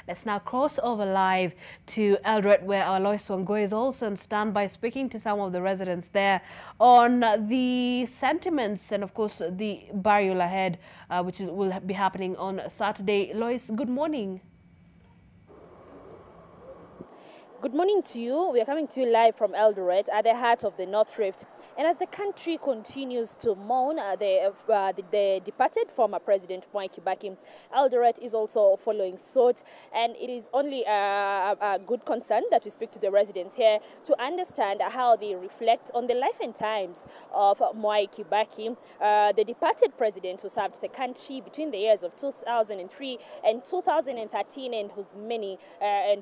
Let's now cross over live to Eldoret, where our Lois Wango is also on standby, speaking to some of the residents there on the sentiments and, of course, the burial ahead, which will be happening on Saturday. Lois, good morning. Good morning to you. We are coming to you live from Eldoret at the heart of the North Rift. And as the country continues to mourn the departed former President Mwai Kibaki, Eldoret is also following suit. And it is only a good concern that we speak to the residents here to understand how they reflect on the life and times of Mwai Kibaki, the departed president who served the country between the years of 2003 and 2013, and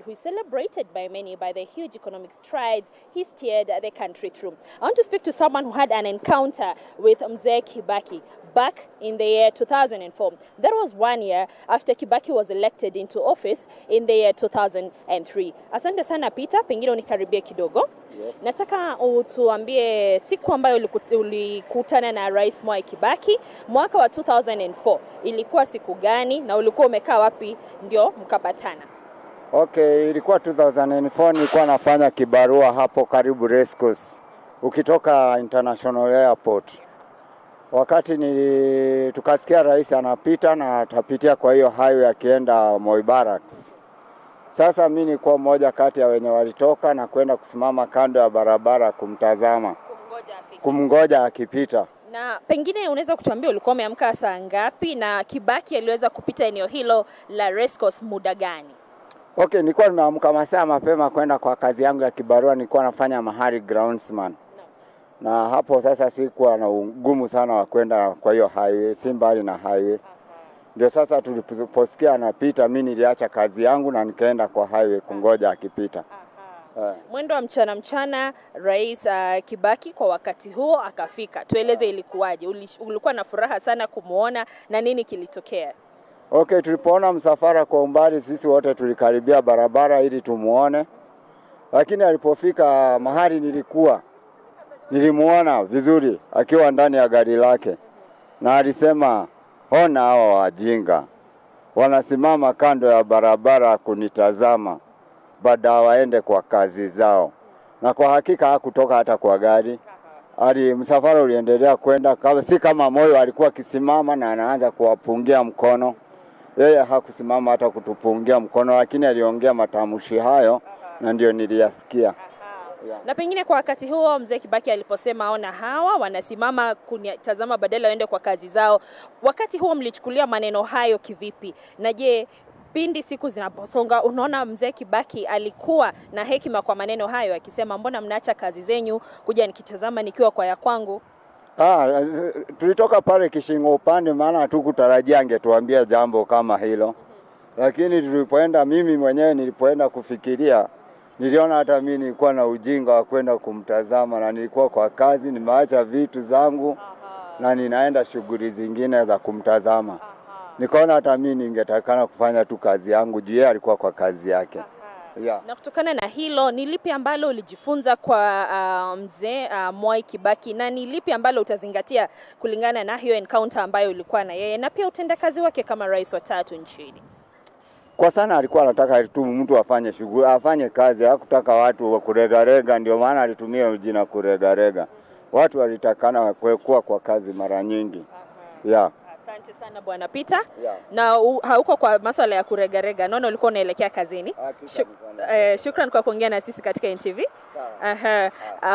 who is celebrated by many by the huge economic strides he steered the country through. I want to speak to someone who had an encounter with Mwai Kibaki back in the year 2004. That was 1 year after Kibaki was elected into office in the year 2003. Asante sana Peter, pengine unikaribie kidogo. Yes. Nataka utuambie siku ambayo ulikutana na Rais Mwai Kibaki mwaka wa 2004. Ilikuwa siku gani na ulikuwa umekaa wapi ndio mkapatana? Okay, ilikuwa 2004, nilikuwa nafanya kibarua hapo karibu Race Course, ukitoka International Airport. Wakati tukasikia rais anapita na atapitia kwa hiyo highway akienda Moi Barracks. Sasa mimi nilikuwa mmoja kati ya wenye walitoka na kwenda kusimama kando ya barabara kumtazama, kumngoja akipita. Na pengine unaweza kutuambia ulikuwa umeamka saa ngapi na Kibaki aliweza kupita eneo hilo la Race Course muda gani? Okay, nilikuwa nimeamka masaa mapema kwenda kwa kazi yangu ya kibarua, nilikuwa nafanya mahali groundsman. Na hapo sasa sikuwa na ugumu sana wa kwenda kwa hiyo highway, si mbali na highway. Ndio sasa tuliposikia anapita, mimi niliacha kazi yangu na nikaenda kwa highway kungoja akipita. Mwendo wa mchana Rais Kibaki kwa wakati huo akafika. Tueleze ilikuwaje? Ulikuwa na furaha sana kumuona na nini kilitokea? Okay, tulipoona msafara kwa umbali, sisi wote tulikaribia barabara ili tumuone. Lakini alipofika mahali nilimuona vizuri akiwa ndani ya gari lake. Na alisema, "Ona hawa wajinga. Wanasimama kando ya barabara kunitazama, badala waende kwa kazi zao." Na kwa hakika hakutoka hata kwa gari. Msafara uliendelea kwenda, si kama moyo alikuwa kisimama na anaanza kuwapungia mkono. Yeye hakusimama hata kutupungia mkono, lakini aliongea matamshi hayo na ndio niliyasikia. Na pengine kwa wakati huo Mzee Kibaki aliposema ona hawa wanasimama kunitazama badala waende kwa kazi zao, wakati huo mlichukulia maneno hayo kivipi? Na je, pindi siku zinaposonga unaona Mzee Kibaki alikuwa na hekima kwa maneno hayo akisema mbona mnaacha kazi zenyu kuja nikitazama nikiwa kwa ya kwangu? Tulitoka pale kishingo upande, maana hatukutarajia angetuambia jambo kama hilo. Lakini tulipoenda, mimi mwenyewe nilipoenda kufikiria, niliona hata mimi nilikuwa na ujinga wa kwenda kumtazama, na nilikuwa kwa kazi, nimeacha vitu zangu na ninaenda shughuli zingine za kumtazama. Nikaona hata mimi ningetakana kufanya tu kazi yangu, juu yeye alikuwa kwa kazi yake. Yeah. Na kutokana na hilo, ni lipi ambalo ulijifunza kwa Mzee Mwai Kibaki, na ni lipi ambalo utazingatia kulingana na hiyo encounter ambayo ulikuwa na yeye, na pia utendakazi wake kama rais wa 3 nchini? Kwa sana alikuwa anataka tu mtu afanye shughuli, afanye kazi, hakutaka watu wa kurega-rega, ndio maana alitumia jina kurega-rega. Watu walitakana kuwa kwa kazi mara nyingi. Yeah. Asante sana Bwana Peter. Yeah. Na hauko kwa masuala ya kurega-rega, naona ulikuwa unaelekea kazini. Shukran kwa kuongea na sisi katika NTV.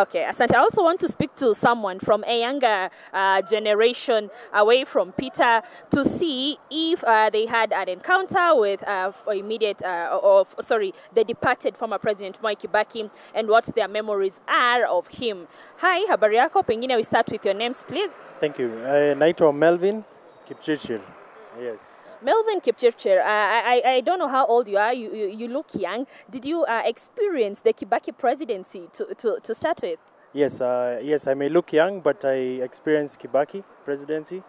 Okay, asante. I also want to speak to someone from a younger generation away from Peter to see if they had an encounter with the departed former President Mwai Kibaki and what their memories are of him. Hi, habari yako? Pengine we start with your names, please. Thank you. Naitwa Melvin Kipchirchir. Yes. Melvin Kipchirchir, I don't know how old you are. You look young. Did you experience the Kibaki presidency to start with? Yes, yes, I may look young, but I experienced Kibaki presidency.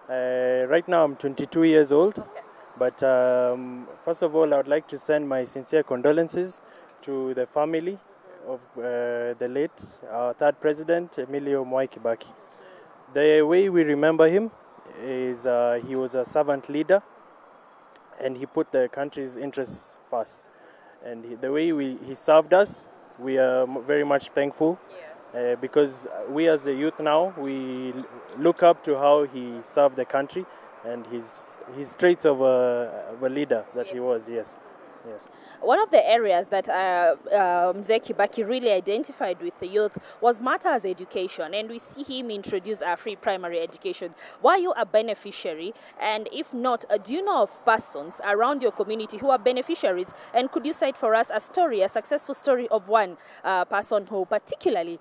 Right now I'm 22 years old. Okay. But first of all, I would like to send my sincere condolences to the family of the late, our 3rd president, Emilio Mwai Kibaki. The way we remember him is he was a servant leader. and he put the country's interests first. And the way he served us, we are very much thankful. Because we as the youth now, we look up to how he served the country and his traits of a leader that he was, yes. One of the areas that Mwai Kibaki really identified with the youth was matters education, and we see him introduce free primary education. Were you a beneficiary? And if not, do you know of persons around your community who are beneficiaries? And could you cite for us a story, a successful story of one person who particularly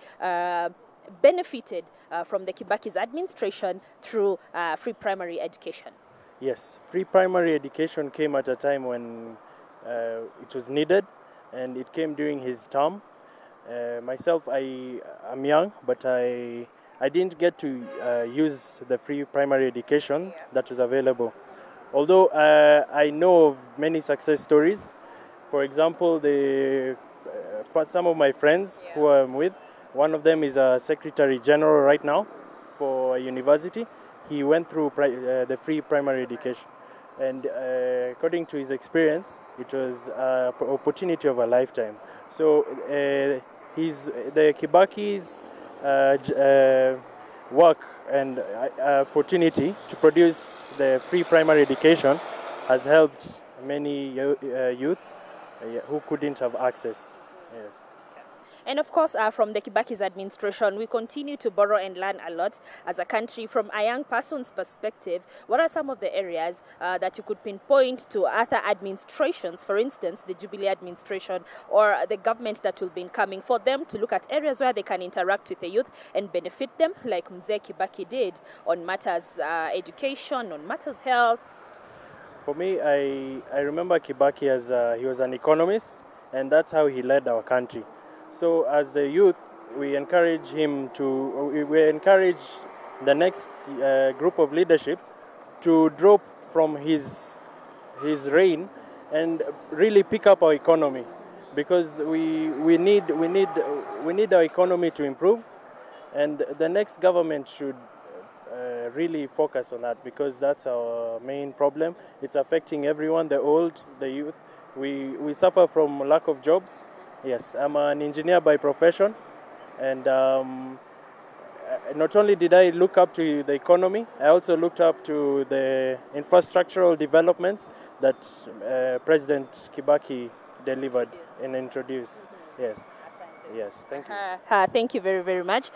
benefited from the Kibaki's administration through free primary education? Yes, free primary education came at a time when it was needed, and it came during his term. Myself, I am young, but I didn't get to use the free primary education that was available. Although I know of many success stories. For example, for some of my friends who I'm with, one of them is a Secretary General right now for a university. He went through the free primary education. And according to his experience, it was an opportunity of a lifetime. So the Kibaki's work and opportunity to produce the free primary education has helped many youth who couldn't have access. Yes. And of course, from the Kibaki's administration, we continue to borrow and learn a lot as a country. From a young person's perspective, what are some of the areas that you could pinpoint to other administrations, for instance, the Jubilee administration or the government that will be incoming, for them to look at areas where they can interact with the youth and benefit them, like Mwai Kibaki did on matters education, on matters health? For me, I remember Kibaki as he was an economist, and that's how he led our country. So as the youth, we encourage him we encourage the next group of leadership to drop from his reign and really pick up our economy, because we need our economy to improve, and the next government should really focus on that, because that's our main problem. It's affecting everyone, the old, the youth. We suffer from lack of jobs. Yes, I'm an engineer by profession, and not only did I look up to the economy, I also looked up to the infrastructural developments that President Kibaki delivered and introduced. Yes. Yes, thank you. Thank you very, very much.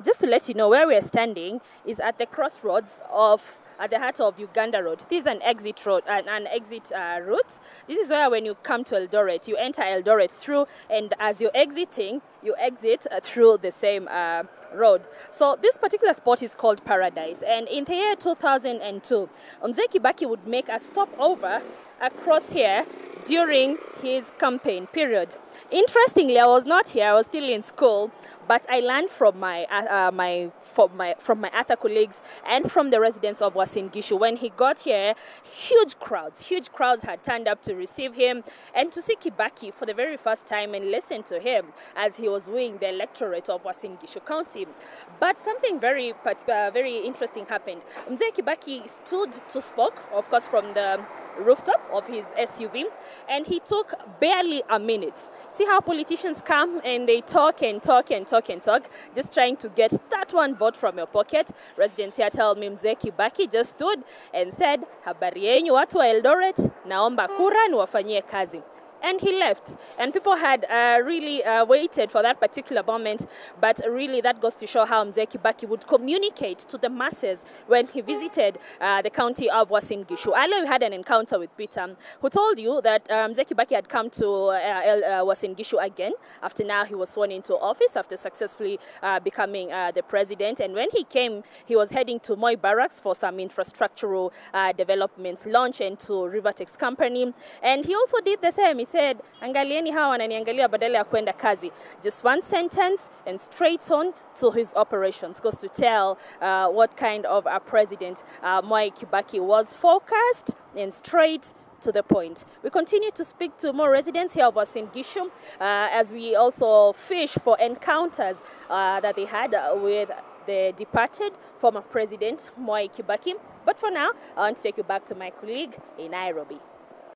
Just to let you know, where we are standing is at the crossroads of at the heart of Uganda Road. This is an exit road, an exit route. This is where, when you come to Eldoret, you enter Eldoret through, and as you're exiting, you exit through the same road. So this particular spot is called Paradise, and in the year 2002, Mwai Kibaki would make a stopover across here during his campaign period. Interestingly, I was not here, I was still in school, but I learned from my other colleagues and from the residents of Uasin Gishu. When he got here, huge crowds had turned up to receive him and to see Kibaki for the very first time and listen to him as he was wooing the electorate of Uasin Gishu County. But something very interesting happened. Mwai Kibaki stood to speak, of course, from the rooftop of his SUV, and he took barely a minute. See how politicians come and they talk and talk and talk and talk, just trying to get that one vote from your pocket. Residents here tell me Mwai Kibaki just stood and said, habari yenyu watu wa Eldoret, naomba kura niwafanyie kazi. And he left. And people had really waited for that particular moment. But really, that goes to show how Mwai Kibaki would communicate to the masses when he visited the county of Uasin Gishu. Earlier, we had an encounter with Peter, who told you that Mwai Kibaki had come to Uasin Gishu again after now he was sworn into office after successfully becoming the president. And when he came, he was heading to Moi Barracks for some infrastructural developments, launch into Rivertex Company. And he also did the same. He said, angalieni hawa wananiangalia badala ya kwenda kazi. Just one sentence and straight on to his operations. Goes to tell what kind of a president Mwai Kibaki was, focused and straight to the point. We continue to speak to more residents here of Uasin Gishu as we also fish for encounters that they had with the departed former president Mwai Kibaki. But for now, I want to take you back to my colleague in Nairobi.